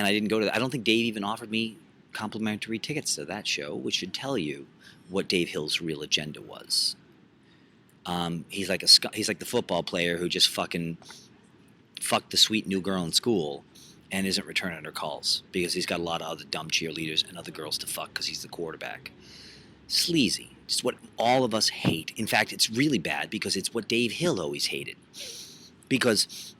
I didn't go to that. I don't think Dave even offered me complimentary tickets to that show, which should tell you what Dave Hill's real agenda was. He's like the football player who just fucking fucked the sweet new girl in school and isn't returning her calls because he's got a lot of other dumb cheerleaders and other girls to fuck because he's the quarterback. Sleazy. It's what all of us hate. In fact, it's really bad because it's what Dave Hill always hated. Because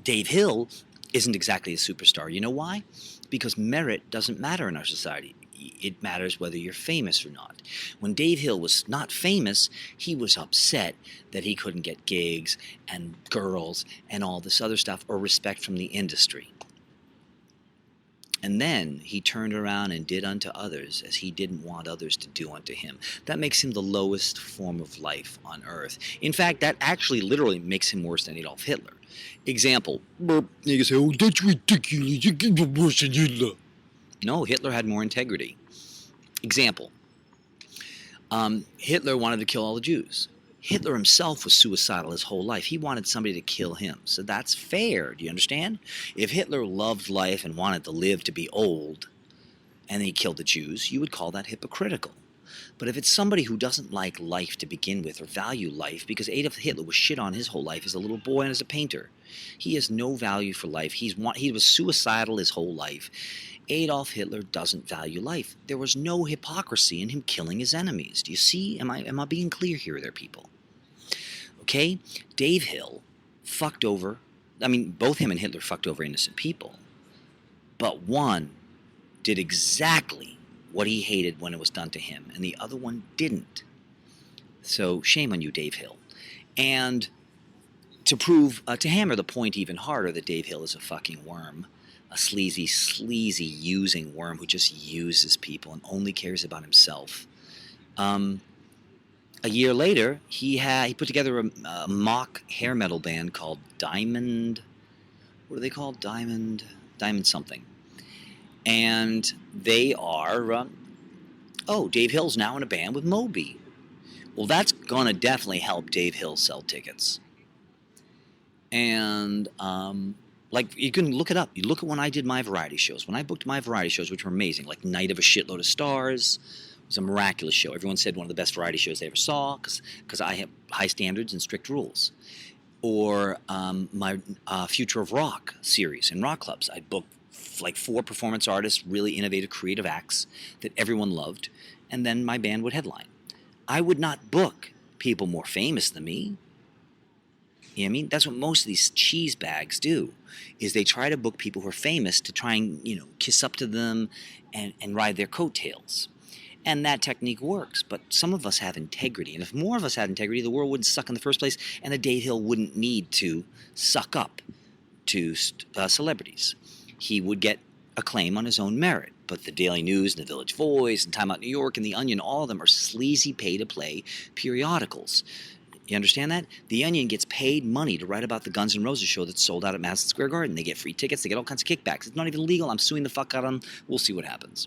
Dave Hill isn't exactly a superstar. You know why? Because merit doesn't matter in our society. It matters whether you're famous or not. When Dave Hill was not famous, he was upset that he couldn't get gigs and girls and all this other stuff or respect from the industry. And then he turned around and did unto others as he didn't want others to do unto him. That makes him the lowest form of life on earth. In fact, that actually literally makes him worse than Adolf Hitler. Example. You can say, oh, that's ridiculous. You can be worse than Hitler. No, Hitler had more integrity. Example. Hitler wanted to kill all the Jews. Hitler himself was suicidal his whole life. He wanted somebody to kill him. So that's fair. Do you understand? If Hitler loved life and wanted to live to be old, and he killed the Jews, you would call that hypocritical. But if it's somebody who doesn't like life to begin with or value life, because Adolf Hitler was shit on his whole life as a little boy and as a painter. He has no value for life. He was suicidal his whole life. Adolf Hitler doesn't value life. There was no hypocrisy in him killing his enemies. Do you see? Am I being clear here, there, people? Okay? Dave Hill fucked over, both him and Hitler fucked over innocent people. But one did exactly what he hated when it was done to him, and the other one didn't. So shame on you, Dave Hill. And to hammer the point even harder that Dave Hill is a fucking worm, a sleazy using worm who just uses people and only cares about himself. A year later, he put together a mock hair metal band called Diamond. What are they called? Diamond something. And they are. Dave Hill's now in a band with Moby. Well, that's gonna definitely help Dave Hill sell tickets. And you can look it up. You look at when I did my variety shows. When I booked my variety shows, which were amazing, like Night of a Shitload of Stars. It was a miraculous show. Everyone said one of the best variety shows they ever saw because I have high standards and strict rules. Or my Future of Rock series in rock clubs. I booked like 4 performance artists, really innovative, creative acts that everyone loved, and then my band would headline. I would not book people more famous than me. You know what I mean? That's what most of these cheese bags do, is they try to book people who are famous to try and, kiss up to them and ride their coattails. And that technique works, but some of us have integrity. And if more of us had integrity, the world wouldn't suck in the first place, and the Dave Hill wouldn't need to suck up to celebrities. He would get acclaim on his own merit. But the Daily News and the Village Voice and Time Out New York and the Onion, all of them are sleazy pay-to-play periodicals. You understand that? The Onion gets paid money to write about the Guns N' Roses show that's sold out at Madison Square Garden. They get free tickets. They get all kinds of kickbacks. It's not even legal. I'm suing the fuck out of them. We'll see what happens.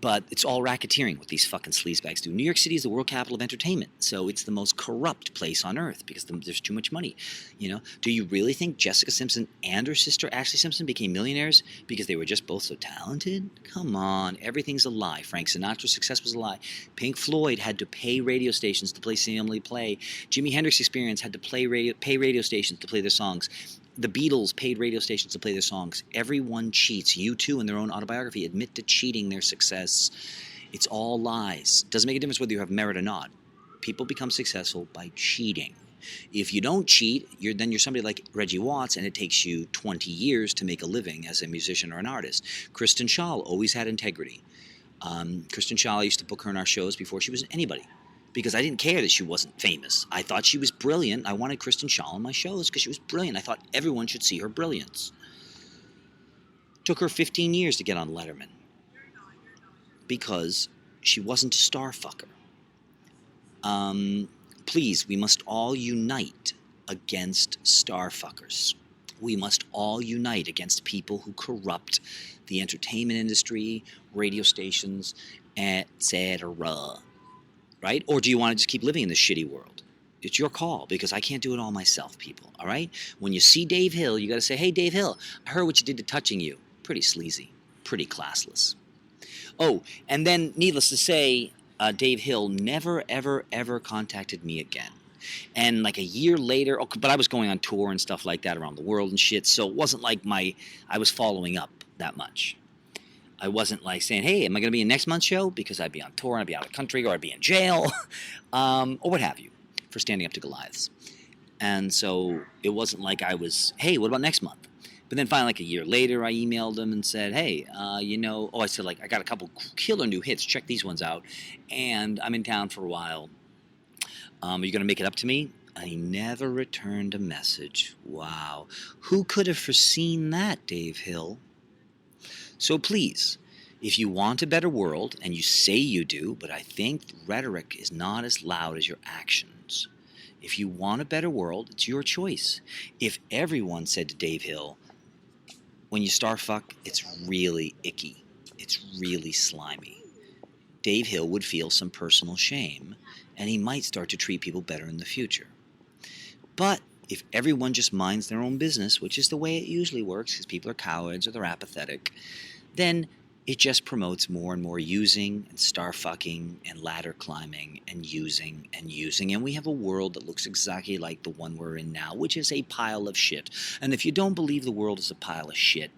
But it's all racketeering what these fucking sleazebags do. New York City is the world capital of entertainment, so it's the most corrupt place on earth because there's too much money. Do you really think Jessica Simpson and her sister Ashley Simpson became millionaires because they were just both so talented? Come on, everything's a lie. Frank Sinatra's success was a lie. Pink Floyd had to pay radio stations to play Family Play. Jimi Hendrix Experience had to pay radio stations to play their songs. The Beatles paid radio stations to play their songs. Everyone cheats. U2 in their own autobiography admit to cheating their success. It's all lies. Doesn't make a difference whether you have merit or not. People become successful by cheating. If you don't cheat, then you're somebody like Reggie Watts, and it takes you 20 years to make a living as a musician or an artist. Kristen Schaal always had integrity. Kristen Schaal, I used to book her in our shows before she was anybody, because I didn't care that she wasn't famous. I thought she was brilliant. I wanted Kristen Schaal on my shows because she was brilliant. I thought everyone should see her brilliance. Took her 15 years to get on Letterman because she wasn't a star fucker. Please, we must all unite against star fuckers. We must all unite against people who corrupt the entertainment industry, radio stations, etc. Right? Or do you want to just keep living in this shitty world? It's your call, because I can't do it all myself, people. All right? When you see Dave Hill, you got to say, hey, Dave Hill, I heard what you did to Touching You. Pretty sleazy. Pretty classless. Oh, and then, needless to say, Dave Hill never, ever, ever contacted me again. And like a year later, but I was going on tour and stuff like that around the world and shit, so it wasn't like I was following up that much. I wasn't like saying, hey, am I going to be in next month's show? Because I'd be on tour, and I'd be out of the country, or I'd be in jail, or what have you, for standing up to Goliaths. And so it wasn't like I was, hey, what about next month? But then finally, like a year later, I emailed him and said, hey, I said, like, I got a couple killer new hits. Check these ones out. And I'm in town for a while. Are you going to make it up to me? And he never returned a message. Wow. Who could have foreseen that, Dave Hill? So please, if you want a better world, and you say you do, but I think rhetoric is not as loud as your actions. If you want a better world, it's your choice. If everyone said to Dave Hill, when you starfuck, it's really icky. It's really slimy. Dave Hill would feel some personal shame, and he might start to treat people better in the future. But if everyone just minds their own business, which is the way it usually works because people are cowards or they're apathetic, then it just promotes more and more using and starfucking and ladder climbing and using. And we have a world that looks exactly like the one we're in now, which is a pile of shit. And if you don't believe the world is a pile of shit,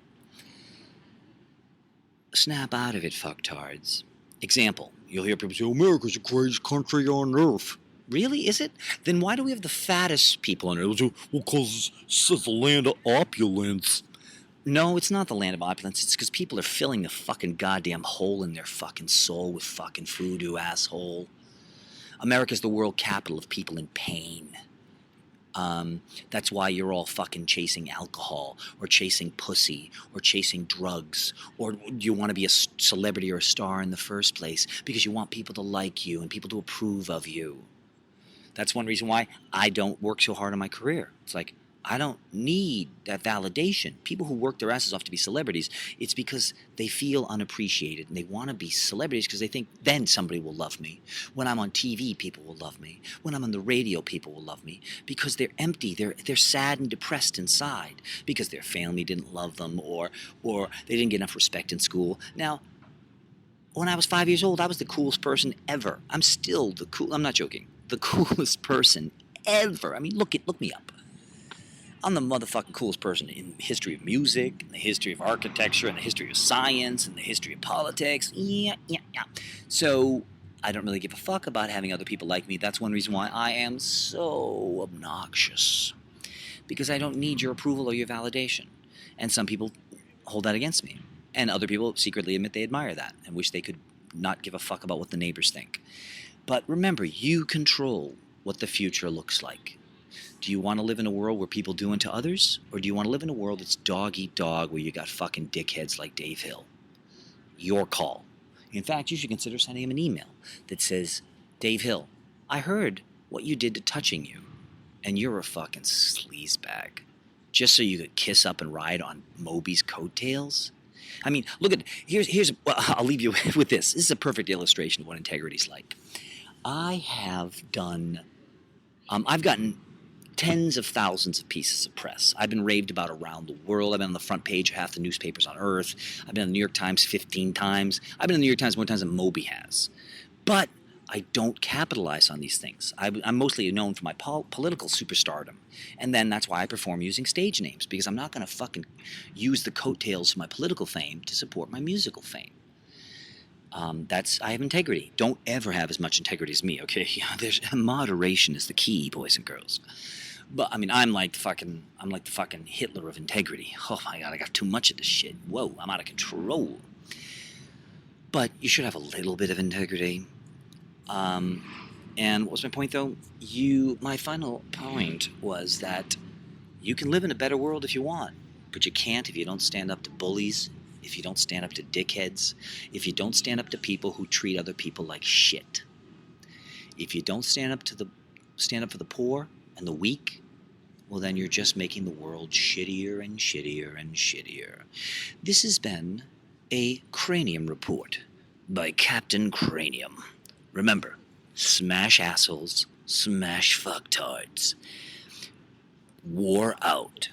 snap out of it, fucktards. Example, you'll hear people say, America's the greatest country on earth. Really? Is it? Then why do we have the fattest people on earth? Well, because it's the land of opulence. No, it's not the land of opulence. It's because people are filling the fucking goddamn hole in their fucking soul with fucking food, you asshole. America's the world capital of people in pain. That's why you're all fucking chasing alcohol, or chasing pussy, or chasing drugs, or you want to be a celebrity or a star in the first place because you want people to like you and people to approve of you. That's one reason why I don't work so hard on my career. It's like, I don't need that validation. People who work their asses off to be celebrities, it's because they feel unappreciated and they want to be celebrities because they think then somebody will love me. When I'm on TV, people will love me. When I'm on the radio, people will love me because they're empty. They're sad and depressed inside because their family didn't love them or they didn't get enough respect in school. Now, when I was 5 years old, I was the coolest person ever. I'm still I'm not joking, the coolest person ever. I mean, look me up. I'm the motherfucking coolest person in the history of music, in the history of architecture, in the history of science, in the history of politics. Yeah. So I don't really give a fuck about having other people like me. That's one reason why I am so obnoxious. Because I don't need your approval or your validation. And some people hold that against me. And other people secretly admit they admire that and wish they could not give a fuck about what the neighbors think. But remember, you control what the future looks like. Do you want to live in a world where people do unto others? Or do you want to live in a world that's dog eat dog where you got fucking dickheads like Dave Hill? Your call. In fact, you should consider sending him an email that says, Dave Hill, I heard what you did to Touching You, and you're a fucking sleazebag. Just so you could kiss up and ride on Moby's coattails? I mean, look at, I'll leave you with this. This is a perfect illustration of what integrity's like. I have done, I've gotten tens of thousands of pieces of press. I've been raved about around the world. I've been on the front page of half the newspapers on earth. I've been on the New York Times 15 times. I've been in the New York Times more times than Moby has. But I don't capitalize on these things. I'm mostly known for my political superstardom. And then that's why I perform using stage names, because I'm not going to fucking use the coattails of my political fame to support my musical fame. I have integrity. Don't ever have as much integrity as me, okay? Moderation is the key, boys and girls. But I mean, I'm like the fucking Hitler of integrity. Oh my God, I got too much of this shit. Whoa, I'm out of control. But you should have a little bit of integrity. And what was my point though? My final point was that you can live in a better world if you want, but you can't if you don't stand up to bullies, if you don't stand up to dickheads, if you don't stand up to people who treat other people like shit. If you don't stand up for the poor and the weak, well then you're just making the world shittier and shittier and shittier. This has been a Cranium Report by Captain Cranium. Remember, smash assholes, smash fucktards. War out.